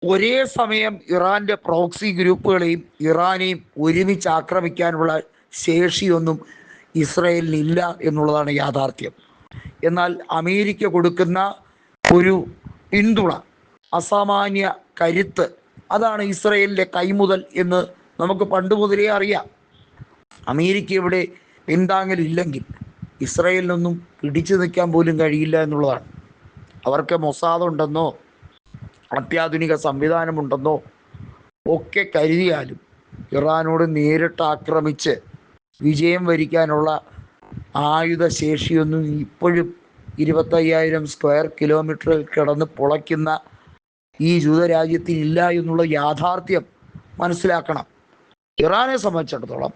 ഒരേ സമയം ഇറാന്റെ പ്രോക്സി ഗ്രൂപ്പുകളെയും ഇറാനെയും ഒരുമിച്ച് ആക്രമിക്കാനുള്ള ശേഷിയൊന്നും ഇസ്രയേലിനില്ല എന്നുള്ളതാണ് യാഥാർത്ഥ്യം. എന്നാൽ അമേരിക്ക കൊടുക്കുന്ന ഒരു പിന്തുണ, അസാമാന്യ കരുത്ത്, അതാണ് ഇസ്രയേലിൻ്റെ കൈമുതൽ എന്ന് നമുക്ക് പണ്ട് മുതലേ അറിയാം. അമേരിക്ക ഇവിടെ പിന്താങ്ങലില്ലെങ്കിൽ ഇസ്രയേലിനൊന്നും പിടിച്ചു നിൽക്കാൻ പോലും കഴിയില്ല എന്നുള്ളതാണ്. അവർക്ക് മൊസാദ് ഉണ്ടെന്നോ അത്യാധുനിക സംവിധാനമുണ്ടെന്നോ ഒക്കെ കരുതിയാലും ഇറാനോട് നേരിട്ട് ആക്രമിച്ച് വിജയം വരിക്കാനുള്ള ആയുധശേഷിയൊന്നും ഇപ്പോഴും 25,000 സ്ക്വയർ കിലോമീറ്ററിൽ കിടന്ന് പൊളയ്ക്കുന്ന ഈ ജൂതരാജ്യത്തിനില്ല എന്നുള്ള യാഥാർത്ഥ്യം മനസ്സിലാക്കണം. ഇറാനെ സംബന്ധിച്ചിടത്തോളം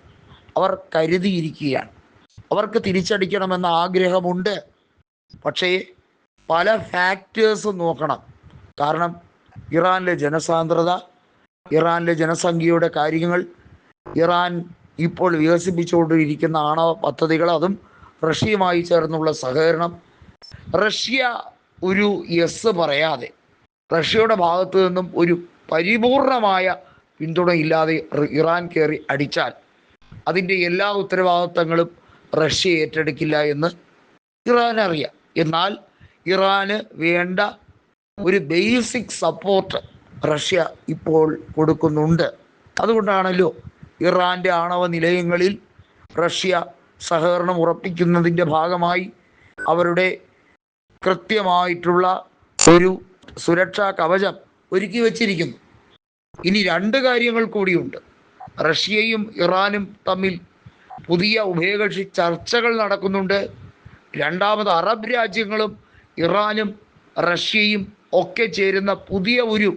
അവർ കരുതിയിരിക്കുകയാണ്. അവർക്ക് തിരിച്ചടിക്കണമെന്ന ആഗ്രഹമുണ്ട്. പക്ഷേ പല ഫാക്ടേഴ്സും നോക്കണം. കാരണം ഇറാനിലെ ജനസാന്ദ്രത, ഇറാനിലെ ജനസംഖ്യയുടെ കാര്യങ്ങൾ, ഇറാൻ ഇപ്പോൾ വികസിപ്പിച്ചുകൊണ്ടിരിക്കുന്ന ആണവ പദ്ധതികൾ, അതും റഷ്യയുമായി ചേർന്നുള്ള സഹകരണം. റഷ്യ ഒരു യെസ് പറയാതെ, റഷ്യയുടെ ഭാഗത്തു നിന്നും ഒരു പരിപൂർണമായ പിന്തുണയില്ലാതെ ഇറാൻ കയറി അടിച്ചാൽ അതിൻ്റെ എല്ലാ ഉത്തരവാദിത്തങ്ങളും റഷ്യ ഏറ്റെടുക്കില്ല എന്ന് ഇറാൻ അറിയാം. എന്നാൽ ഇറാന് വേണ്ട ഒരു ബേസിക് സപ്പോർട്ട് റഷ്യ ഇപ്പോൾ കൊടുക്കുന്നുണ്ട്. അതുകൊണ്ടാണല്ലോ ഇറാൻ്റെ ആണവ നിലയങ്ങളിൽ റഷ്യ സഹകരണം ഉറപ്പിക്കുന്നതിൻ്റെ ഭാഗമായി അവരുടെ കൃത്യമായിട്ടുള്ള ഒരു സുരക്ഷാ കവചം ഒരുക്കി വച്ചിരിക്കുന്നു. ഇനി രണ്ട് കാര്യങ്ങൾ കൂടിയുണ്ട്. റഷ്യയും ഇറാനും തമ്മിൽ പുതിയ ഉഭയകക്ഷി ചർച്ചകൾ നടക്കുന്നുണ്ട്. രണ്ടാമത് അറബ് രാജ്യങ്ങളും ഇറാനും റഷ്യയും ഒക്കെ ചേരുന്ന പുതിയ ഒരു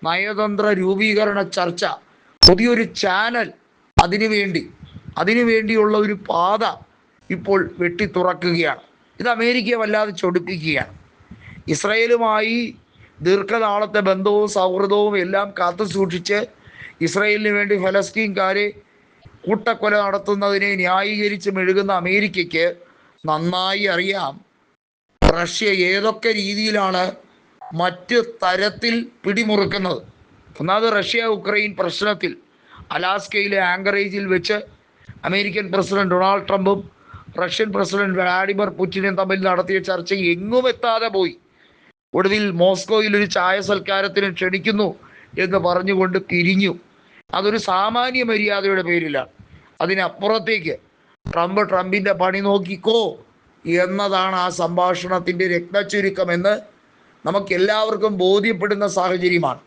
നയതന്ത്ര രൂപീകരണ ചർച്ച, പുതിയൊരു ചാനൽ അതിനുവേണ്ടിയുള്ള ഒരു പാത ഇപ്പോൾ വെട്ടിത്തുറക്കുകയാണ്. ഇത് അമേരിക്കയെ വല്ലാതെ ചൊടിപ്പിക്കുകയാണ്. ഇസ്രയേലുമായി ദീർഘനാളത്തെ ബന്ധവും സൗഹൃദവും എല്ലാം കാത്തു സൂക്ഷിച്ച് ഇസ്രയേലിന് വേണ്ടി ഫലസ്തീൻകാരെ കൂട്ടക്കൊല നടത്തുന്നതിനെ ന്യായീകരിച്ച് മെഴുകുന്ന അമേരിക്കയ്ക്ക് നന്നായി അറിയാം റഷ്യ ഏതൊക്കെ രീതിയിലാണ് മറ്റ് തരത്തിൽ പിടിമുറുക്കുന്നത്. ഒന്നാമത് റഷ്യ ഉക്രൈൻ പ്രശ്നത്തിൽ അലാസ്കയിലെ ആങ്കറേജിൽ വെച്ച് അമേരിക്കൻ പ്രസിഡന്റ് ഡൊണാൾഡ് ട്രംപും റഷ്യൻ പ്രസിഡന്റ് വ്ളാഡിമിർ പുടിനും തമ്മിൽ നടത്തിയ ചർച്ച എങ്ങും എത്താതെ പോയി. ഒടുവിൽ മോസ്കോയിൽ ഒരു ചായ സൽക്കാരത്തിന് ക്ഷണിക്കുന്നു എന്ന് പറഞ്ഞുകൊണ്ട് പിരിഞ്ഞു. അതൊരു സാമാന്യ മര്യാദയുടെ പേരിലാണ്. അതിനപ്പുറത്തേക്ക് ട്രംപിൻ്റെ പണി നോക്കിക്കോ എന്നതാണ് ആ സംഭാഷണത്തിൻ്റെ രത്നച്ചുരുക്കമെന്ന് നമുക്കെല്ലാവർക്കും ബോധ്യപ്പെടുന്ന സാഹചര്യമാണ്.